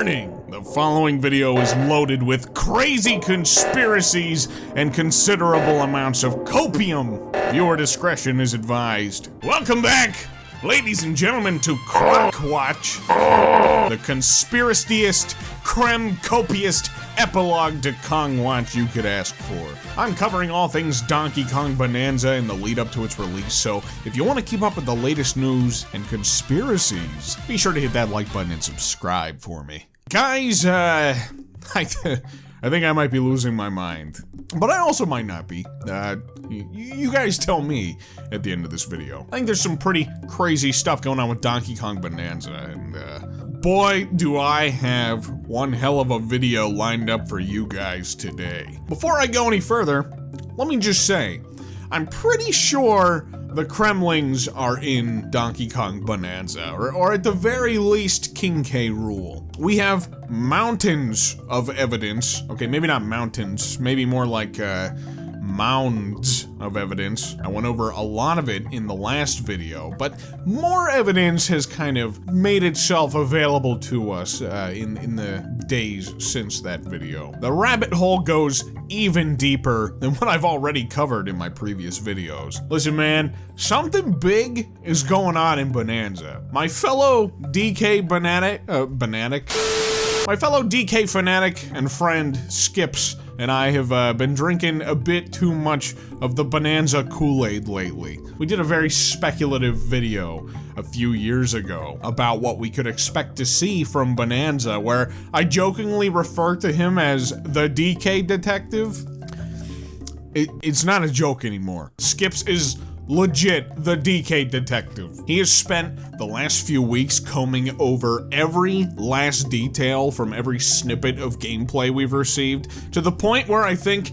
Warning! The following video is loaded with crazy conspiracies and considerable amounts of copium. Viewer discretion is advised. Welcome back, ladies and gentlemen, to Croc Watch, the conspiraciest, creme copiest epilogue to Kong Watch you could ask for. I'm covering all things Donkey Kong Bonanza in the lead up to its release, so if you want to keep up with the latest news and conspiracies, be sure to hit that like button and subscribe for me. Guys, I think I might be losing my mind, but I also might not be. You guys tell me at the end of this video. I think there's some pretty crazy stuff going on with Donkey Kong Bonanza, and boy, do I have one hell of a video lined up for you guys today. Before I go any further, let me just say, I'm pretty sure the Kremlings are in Donkey Kong Bonanza, or at the very least, King K. Rool. We have mountains of evidence. Okay, maybe not mountains, maybe more like, mounds of evidence. I went over a lot of it in the last video, but more evidence has kind of made itself available to us in the days since that video. The rabbit hole goes even deeper than what I've already covered in my previous videos. Listen, man, something big is going on in Bonanza. My fellow DK My fellow DK fanatic and friend Sxips and I have been drinking a bit too much of the Bonanza Kool-Aid lately. We did a very speculative video a few years ago about what we could expect to see from Bonanza, where I jokingly refer to him as the DK detective. It's not a joke anymore. Sxips is legit the DK detective. He has spent the last few weeks combing over every last detail from every snippet of gameplay we've received, to the point where I think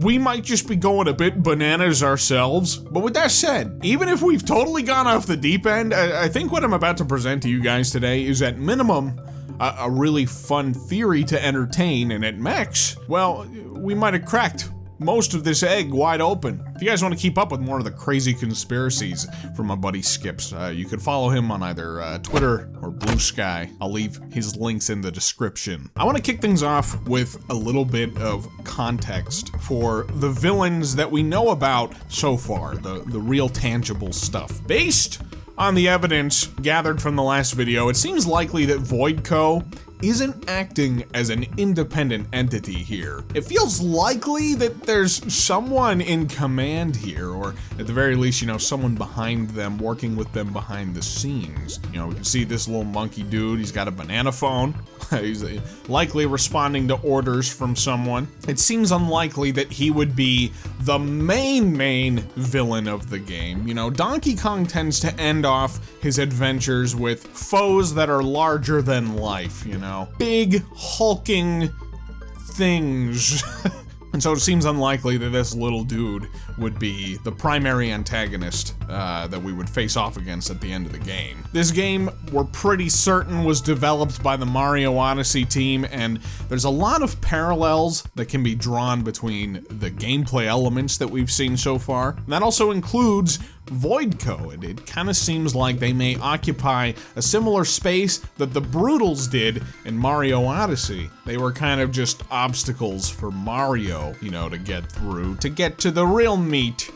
we might just be going a bit bananas ourselves. But with that said, even if we've totally gone off the deep end, I think what I'm about to present to you guys today is at minimum a really fun theory to entertain, and at max, well, we might have cracked most of this egg wide open. If you guys want to keep up with more of the crazy conspiracies from my buddy Sxips, you could follow him on either Twitter or Blue Sky. I'll leave his links in the description. I want to kick things off with a little bit of context for the villains that we know about so far, the real tangible stuff. Based on the evidence gathered from the last video, it seems likely that Voidco isn't acting as an independent entity here. It feels likely that there's someone in command here, or at the very least, you know, someone behind them, working with them behind the scenes. You know, we can see this little monkey dude, he's got a banana phone. He's likely responding to orders from someone. It seems unlikely that he would be the main villain of the game. You know, Donkey Kong tends to end off his adventures with foes that are larger than life, you know? Big, hulking things. And so it seems unlikely that this little dude would be the primary antagonist that we would face off against at the end of the game. This game, we're pretty certain, was developed by the Mario Odyssey team, and there's a lot of parallels that can be drawn between the gameplay elements that we've seen so far. And that also includes Voidco. It kind of seems like they may occupy a similar space that the Brutals did in Mario Odyssey. They were kind of just obstacles for Mario, you know, to get through, to get to the real meat.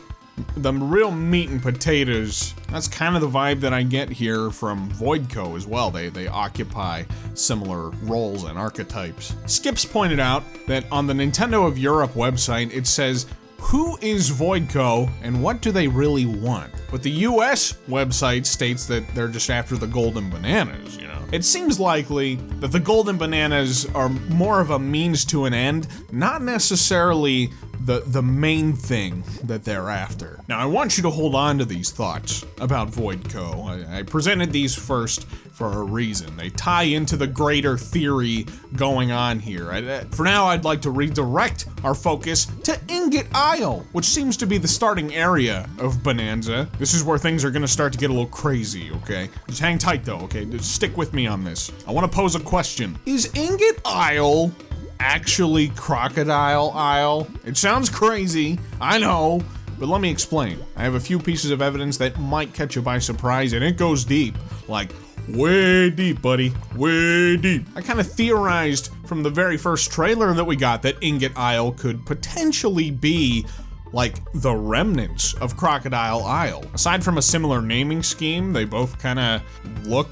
The real meat and potatoes. That's kind of the vibe that I get here from Voidco as well. They occupy similar roles and archetypes. Sxips pointed out that on the Nintendo of Europe website, it says, "Who is Voidco and what do they really want?" But the US website states that they're just after the golden bananas, you know. It seems likely that the golden bananas are more of a means to an end, not necessarily the main thing that they're after. Now, I want you to hold on to these thoughts about Voidco. I presented these first for a reason. They tie into the greater theory going on here. For now, I'd like to redirect our focus to Ingot Isle, which seems to be the starting area of Bonanza. This is where things are gonna start to get a little crazy, okay? Just hang tight though, okay? Just stick with me on this. I wanna pose a question. Is Ingot Isle actually Crocodile Isle? It sounds crazy, I know, but let me explain. I have a few pieces of evidence that might catch you by surprise, and it goes deep. Like, way deep, buddy, way deep. I kind of theorized from the very first trailer that we got that Ingot Isle could potentially be like the remnants of Crocodile Isle. Aside from a similar naming scheme, they both kind of look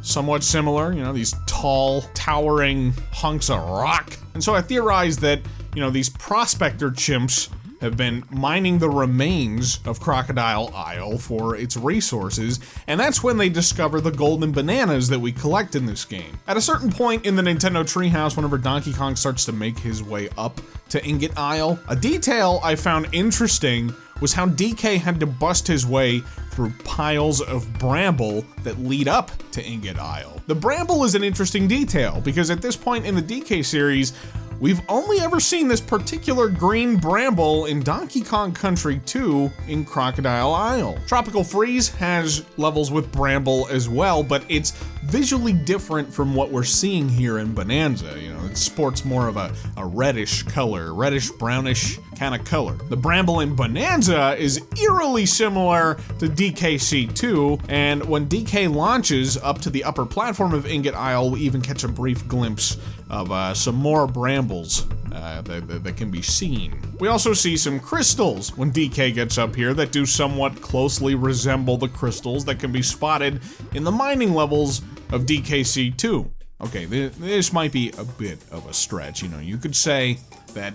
somewhat similar, you know, these tall, towering hunks of rock. And so I theorized that, you know, these prospector chimps have been mining the remains of Crocodile Isle for its resources, and that's when they discover the golden bananas that we collect in this game. At a certain point in the Nintendo treehouse, whenever Donkey Kong starts to make his way up to Ingot Isle, a detail I found interesting was how DK had to bust his way through piles of bramble that lead up to Ingot Isle. The bramble is an interesting detail, because at this point in the DK series, we've only ever seen this particular green bramble in Donkey Kong Country 2 in Crocodile Isle. Tropical Freeze has levels with bramble as well, but it's visually different from what we're seeing here in Bananza. You know, it sports more of a reddish color, reddish brownish kind of color. The bramble in Bananza is eerily similar to DKC2, and when DK launches up to the upper platform of Ingot Isle, we even catch a brief glimpse of some more brambles that can be seen. We also see some crystals when DK gets up here that do somewhat closely resemble the crystals that can be spotted in the mining levels of DKC2. Okay, this might be a bit of a stretch, you know, you could say that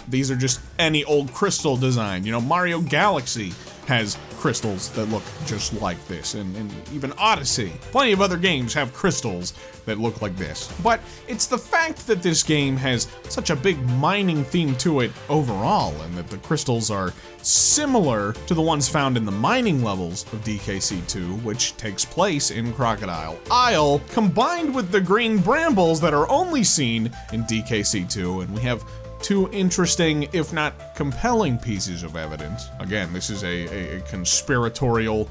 these are just any old crystal design. You know, Mario Galaxy has crystals that look just like this, and even Odyssey. Plenty of other games have crystals that look like this. But it's the fact that this game has such a big mining theme to it overall, and that the crystals are similar to the ones found in the mining levels of DKC2, which takes place in Crocodile Isle, combined with the green brambles that are only seen in DKC2, and we have two interesting, if not compelling, pieces of evidence. Again, this is a conspiratorial,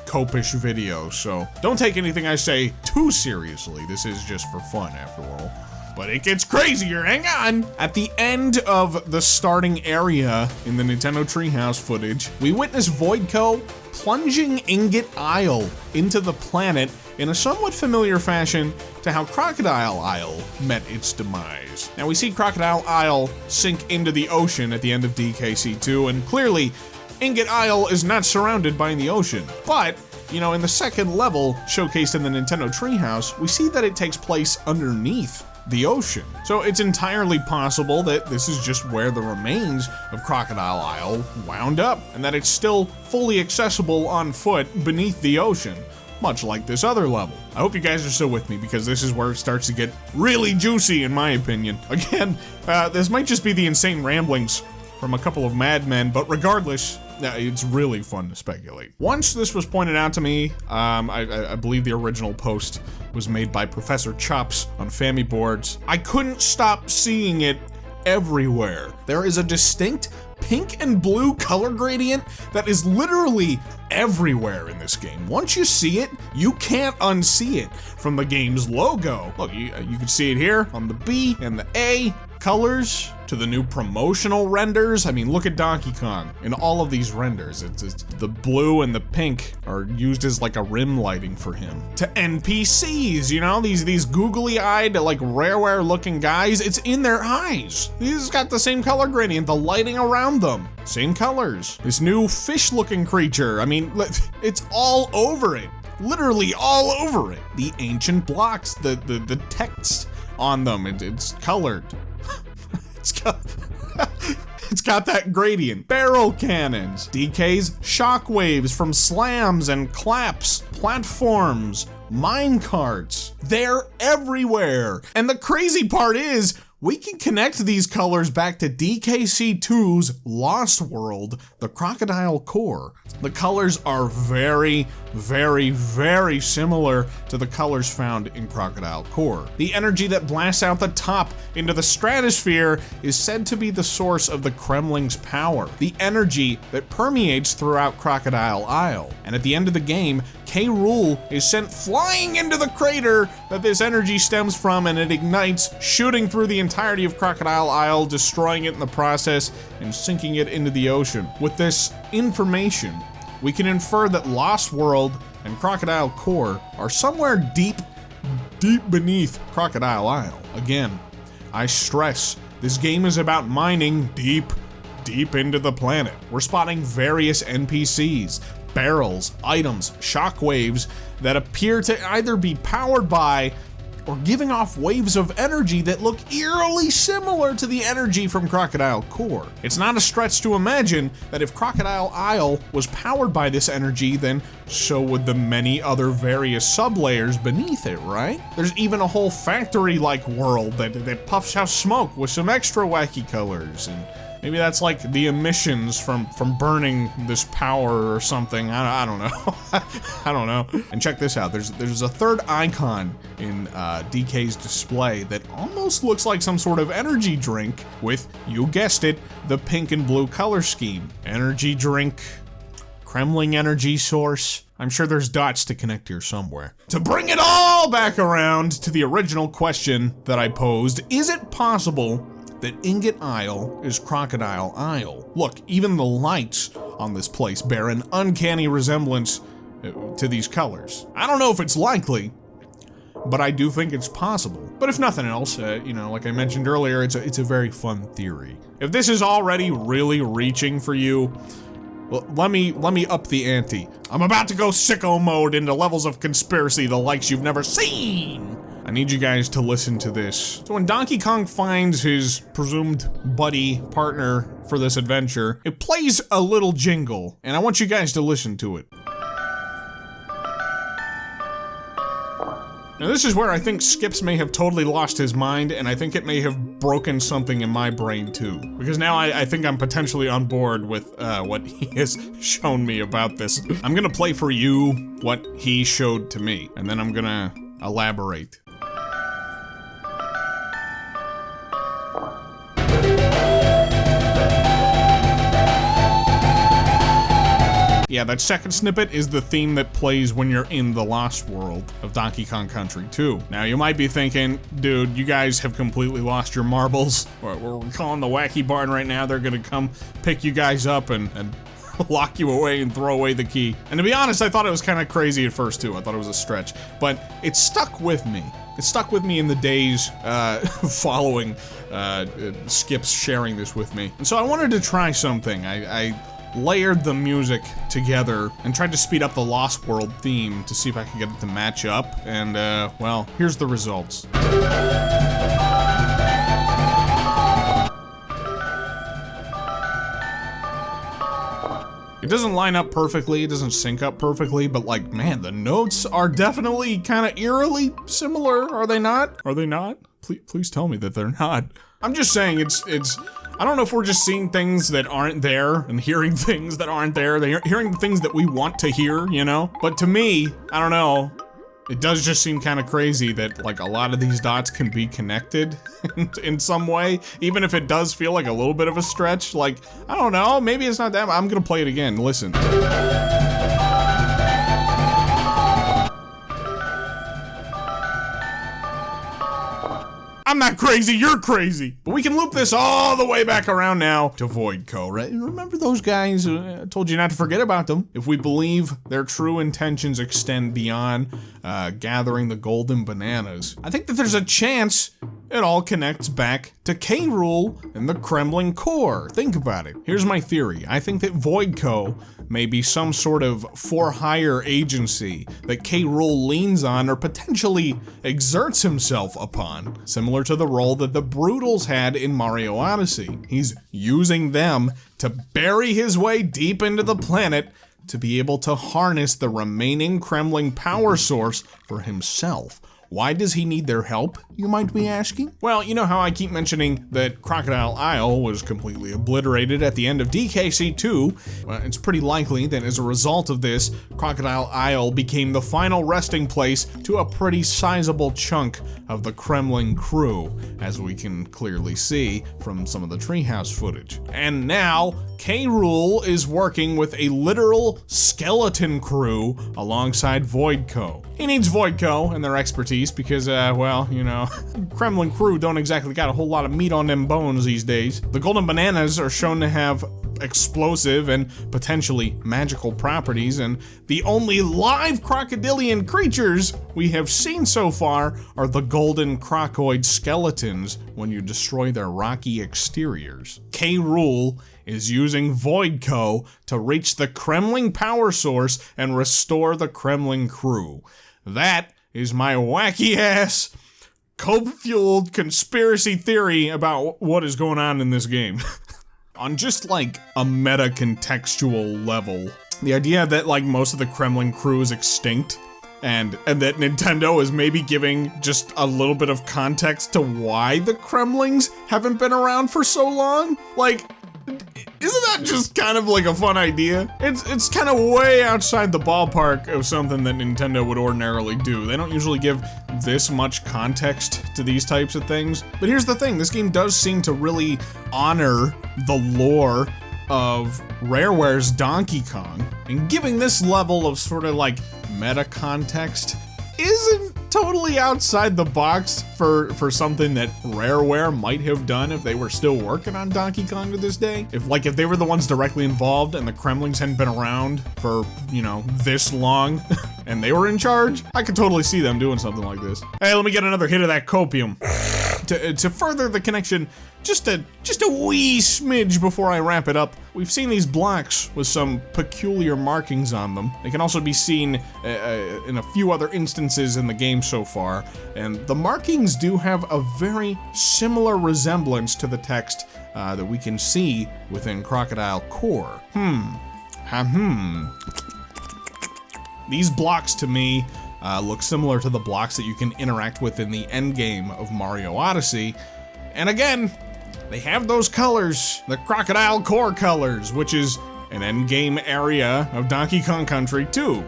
copish video, so don't take anything I say too seriously. This is just for fun, after all. But it gets crazier, hang on! At the end of the starting area in the Nintendo Treehouse footage, we witness Voidco plunging Ingot Isle into the planet in a somewhat familiar fashion to how Crocodile Isle met its demise. Now we see Crocodile Isle sink into the ocean at the end of DKC2, and clearly Ingot Isle is not surrounded by the ocean. But, you know, in the second level, showcased in the Nintendo Treehouse, we see that it takes place underneath the ocean. So it's entirely possible that this is just where the remains of Crocodile Isle wound up, and that it's still fully accessible on foot beneath the ocean, much like this other level. I hope you guys are still with me, because this is where it starts to get really juicy, in my opinion. Again, this might just be the insane ramblings from a couple of madmen, but regardless, it's really fun to speculate. Once this was pointed out to me, I believe the original post was made by Professor Chops on Fammy Boards. I couldn't stop seeing it everywhere. There is a distinct pink and blue color gradient that is literally everywhere in this game. Once you see it, you can't unsee it. From the game's logo, look, you can see it here on the B and the A colors, to the new promotional renders. I mean, look at Donkey Kong. In all of these renders, it's the blue and the pink are used as like a rim lighting for him. To NPCs, you know, these googly-eyed, like Rareware looking guys, it's in their eyes. These got the same color gradient, the lighting around them, same colors. This new fish-looking creature, I mean, it's all over it. Literally all over it. The ancient blocks, the text on them, it's colored. It's got that gradient. Barrel cannons, DK's shockwaves from slams and claps, platforms, mine carts. They're everywhere. And the crazy part is, we can connect these colors back to DKC2's Lost World, the Crocodile Core. The colors are very, very, very similar to the colors found in Crocodile Core. The energy that blasts out the top into the stratosphere is said to be the source of the Kremling's power, the energy that permeates throughout Crocodile Isle. And at the end of the game, K. Rool is sent flying into the crater that this energy stems from, and it ignites, shooting through the entirety of Crocodile Isle, destroying it in the process and sinking it into the ocean. With this information, we can infer that Lost World and Crocodile Core are somewhere deep beneath Crocodile Isle. Again, I stress, this game is about mining deep into the planet. We're spotting various NPCs, barrels, items, shockwaves that appear to either be powered by or giving off waves of energy that look eerily similar to the energy from Crocodile Core. It's not a stretch to imagine that if Crocodile Isle was powered by this energy, then so would the many other various sublayers beneath it, right? There's even a whole factory-like world that puffs out smoke with some extra wacky colors, and maybe that's like the emissions from burning this power or something. I don't know. I don't know. And check this out. There's a third icon in DK's display that almost looks like some sort of energy drink with, you guessed it, the pink and blue color scheme. Energy drink, Kremling energy source. I'm sure there's dots to connect here somewhere. To bring it all back around to the original question that I posed, is it possible that Ingot Isle is Crocodile Isle? Look, even the lights on this place bear an uncanny resemblance to these colors. I don't know if it's likely, but I do think it's possible. But if nothing else, you know, like I mentioned earlier, it's a very fun theory. If this is already really reaching for you, well, let me up the ante. I'm about to go sicko mode into levels of conspiracy the likes you've never seen. I need you guys to listen to this. So when Donkey Kong finds his presumed buddy, partner for this adventure, it plays a little jingle, and I want you guys to listen to it. Now this is where I think Sxips may have totally lost his mind, and I think it may have broken something in my brain too. Because now I think I'm potentially on board with what he has shown me about this. I'm gonna play for you what he showed to me, and then I'm gonna elaborate. Yeah, that second snippet is the theme that plays when you're in the Lost World of Donkey Kong Country 2. Now, you might be thinking, dude, you guys have completely lost your marbles. We're calling the Wacky Barn right now. They're gonna come pick you guys up and lock you away and throw away the key. And to be honest, I thought it was kind of crazy at first too. I thought it was a stretch, but it stuck with me. It stuck with me in the days following Sxips sharing this with me. And so I wanted to try something. I layered the music together and tried to speed up the Lost World theme to see if I could get it to match up, and well, here's the results. It doesn't line up perfectly, it doesn't sync up perfectly, but like, man, the notes are definitely kind of eerily similar, are they not? Are they not? Please tell me that they're not. I'm just saying, it's I don't know if we're just seeing things that aren't there and hearing things that aren't there. They're hearing things that we want to hear, you know? But to me, I don't know, it does just seem kind of crazy that like a lot of these dots can be connected in some way, even if it does feel like a little bit of a stretch. Like, I don't know, maybe it's not that. I'm gonna play it again, listen. I'm not crazy, you're crazy. But we can loop this all the way back around now to Voidco, right? Remember those guys? I told you not to forget about them. If we believe their true intentions extend beyond gathering the golden bananas, I think that there's a chance it all connects back to K. Rool and the Kremling core. Think about it. Here's my theory. I think that Voidco may be some sort of for-hire agency that K. Rool leans on or potentially exerts himself upon, similar to the role that the Brutals had in Mario Odyssey. He's using them to bury his way deep into the planet to be able to harness the remaining Kremling power source for himself. Why does he need their help, you might be asking? Well, you know how I keep mentioning that Crocodile Isle was completely obliterated at the end of DKC2? Well, it's pretty likely that as a result of this, Crocodile Isle became the final resting place to a pretty sizable chunk of the Kremling crew, as we can clearly see from some of the treehouse footage. And now, K. Rool is working with a literal skeleton crew alongside Voidco. He needs Voidco and their expertise because, well, you know, Kremling crew don't exactly got a whole lot of meat on them bones these days. The golden bananas are shown to have explosive and potentially magical properties, and the only live crocodilian creatures we have seen so far are the golden crocoid skeletons when you destroy their rocky exteriors. K. Rool is using Voidco to reach the Kremling power source and restore the Kremling crew. That is my wacky-ass, cope-fueled conspiracy theory about what is going on in this game. On just like a meta-contextual level, the idea that like most of the Kremling crew is extinct and that Nintendo is maybe giving just a little bit of context to why the Kremlings haven't been around for so long, like, isn't that just kind of like a fun idea? It's kind of way outside the ballpark of something that Nintendo would ordinarily do. They don't usually give this much context to these types of things. But here's the thing, this game does seem to really honor the lore of Rareware's Donkey Kong, and giving this level of sort of like meta context isn't totally outside the box for something that Rareware might have done if they were still working on Donkey Kong to this day. If they were the ones directly involved and the Kremlings hadn't been around for, you know, this long and they were in charge, I could totally see them doing something like this. Hey, let me get another hit of that copium. To further the connection, just a wee smidge before I wrap it up, we've seen these blocks with some peculiar markings on them. They can also be seen in a few other instances in the game so far, and the markings do have a very similar resemblance to the text that we can see within Crocodile Core. These blocks to me look similar to the blocks that you can interact with in the endgame of Mario Odyssey. And again, they have those colors, the Crocodile Core colors, which is an endgame area of Donkey Kong Country too.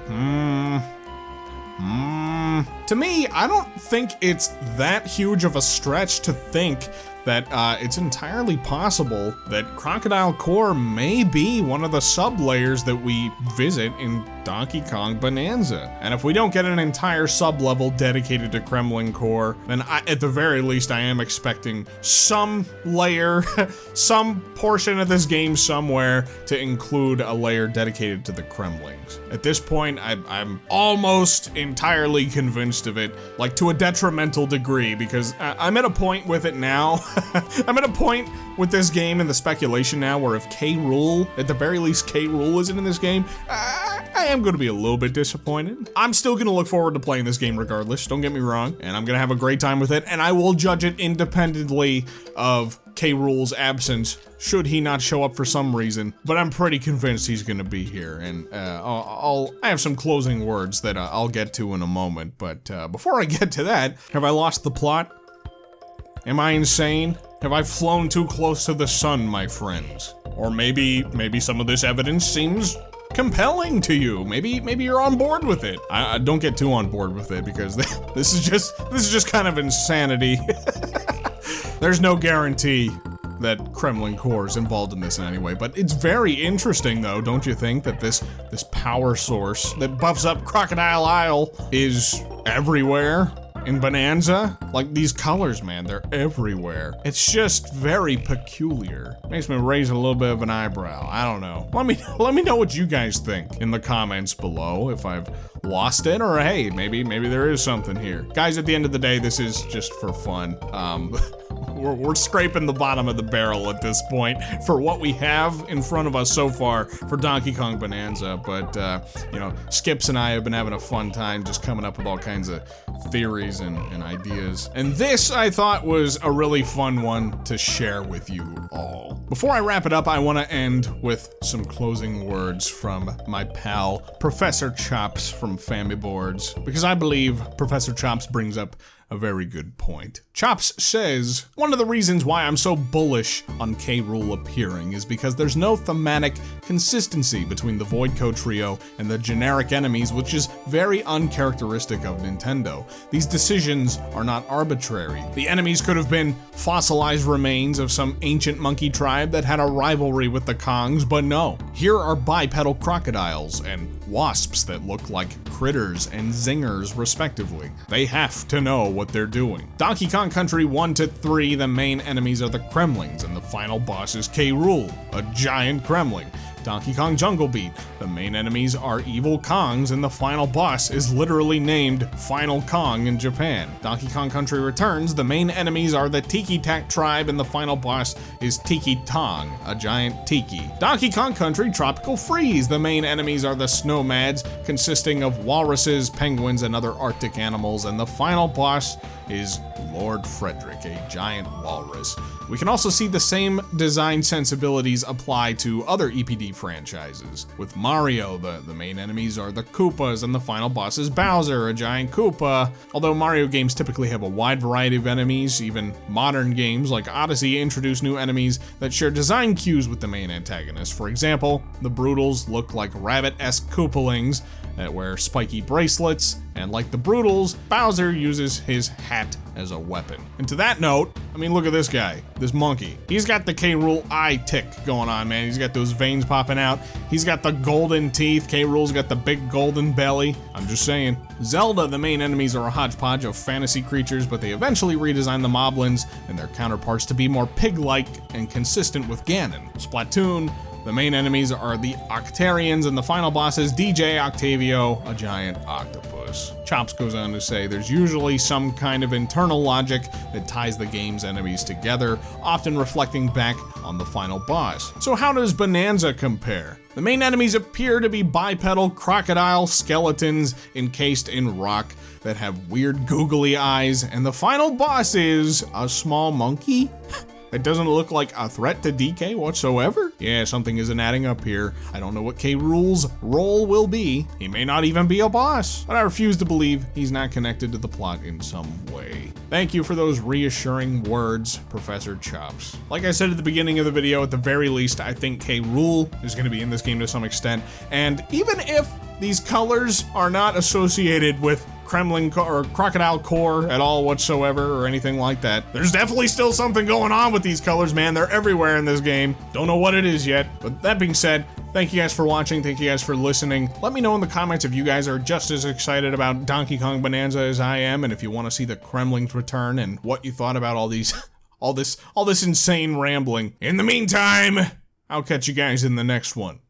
To me, I don't think it's that huge of a stretch to think that it's entirely possible that Crocodile Core may be one of the sub-layers that we visit in Donkey Kong Bananza. And if we don't get an entire sub-level dedicated to Kremling Core, then at the very least I am expecting some layer, some portion of this game somewhere to include a layer dedicated to the Kremlings. At this point, I'm almost entirely convinced of it, like to a detrimental degree, because I'm at a point with it now. I'm at a point with this game and the speculation now where if K. Rool, at the very least K. Rool isn't in this game, I am going to be a little bit disappointed. I'm still going to look forward to playing this game regardless, don't get me wrong, and I'm going to have a great time with it, and I will judge it independently of K. Rool's absence, should he not show up for some reason, but I'm pretty convinced he's going to be here, and I have some closing words that I'll get to in a moment, but before I get to that, have I lost the plot? Am I insane? Have I flown too close to the sun, my friends? Or maybe some of this evidence seems compelling to you. Maybe you're on board with it. I don't get too on board with it because this is just kind of insanity. There's no guarantee that Kremling Core is involved in this in any way, but it's very interesting though, don't you think, that this power source that buffs up Crocodile Isle is everywhere in Bananza? Like, these colors, man, they're everywhere. It's just very peculiar. Makes me raise a little bit of an eyebrow. I don't know. Let me know what you guys think in the comments below, if I've lost it, or hey, maybe there is something here. Guys, at the end of the day, this is just for fun. We're scraping the bottom of the barrel at this point for what we have in front of us so far for Donkey Kong Bananza, but you know, Sxips and I have been having a fun time just coming up with all kinds of theories and ideas. And this, I thought, was a really fun one to share with you all. Before I wrap it up, I want to end with some closing words from my pal, Professor Chops from Family Boards, because I believe Professor Chops brings up a very good point. Chops says, one of the reasons why I'm so bullish on K. Rool appearing is because there's no thematic consistency between the Voidco trio and the generic enemies, which is very uncharacteristic of Nintendo. These decisions are not arbitrary. The enemies could have been fossilized remains of some ancient monkey tribe that had a rivalry with the Kongs, but no. Here are bipedal crocodiles and wasps that look like critters and zingers respectively. They have to know what what they're doing. Donkey Kong Country 1 to 3, the main enemies are the Kremlings, and the final boss is K. Rool, a giant Kremling. Donkey Kong Jungle Beat, the main enemies are evil Kongs, and the final boss is literally named Final Kong in Japan. Donkey Kong Country Returns, the main enemies are the Tiki Tak tribe, and the final boss is Tiki Tong, a giant tiki. Donkey Kong Country Tropical Freeze, the main enemies are the Snowmads, consisting of walruses, penguins, and other Arctic animals, and the final boss is Lord Frederick, a giant walrus. We can also see the same design sensibilities apply to other EPD franchises. With Mario, the main enemies are the Koopas, and the final boss is Bowser, a giant Koopa. Although Mario games typically have a wide variety of enemies, even modern games like Odyssey introduce new enemies that share design cues with the main antagonist. For example, the Brutals look like rabbit-esque Koopalings that wear spiky bracelets, and like the Brutals, Bowser uses his hat as a weapon. And to that note, I mean, look at this guy, this monkey. He's got the K. Rool eye tick going on, man. He's got those veins popping out. He's got the golden teeth. K. Rool's got the big golden belly. I'm just saying. Zelda, the main enemies are a hodgepodge of fantasy creatures, but they eventually redesigned the Moblins and their counterparts to be more pig-like and consistent with Ganon. Splatoon, the main enemies are the Octarians, and the final boss is DJ Octavio, a giant octopus. Chops goes on to say there's usually some kind of internal logic that ties the game's enemies together, often reflecting back on the final boss. So how does Bananza compare? The main enemies appear to be bipedal crocodile skeletons encased in rock that have weird googly eyes, and the final boss is a small monkey? It doesn't look like a threat to DK whatsoever? Yeah, something isn't adding up here. I don't know what K. Rool's role will be. He may not even be a boss, but I refuse to believe he's not connected to the plot in some way. Thank you for those reassuring words, Professor Chops. Like I said at the beginning of the video, at the very least, I think K. Rool is going to be in this game to some extent, and even if these colors are not associated with Kremlin or Crocodile Core at all whatsoever or anything like that, there's definitely still something going on with these colors, man. They're everywhere in this game. Don't know what it is yet, but that being said, thank you guys for watching, thank you guys for listening. Let me know in the comments if you guys are just as excited about Donkey Kong Bonanza as I am, and if you want to see the Kremlings return and what you thought about all these, all this insane rambling. In the meantime, I'll catch you guys in the next one.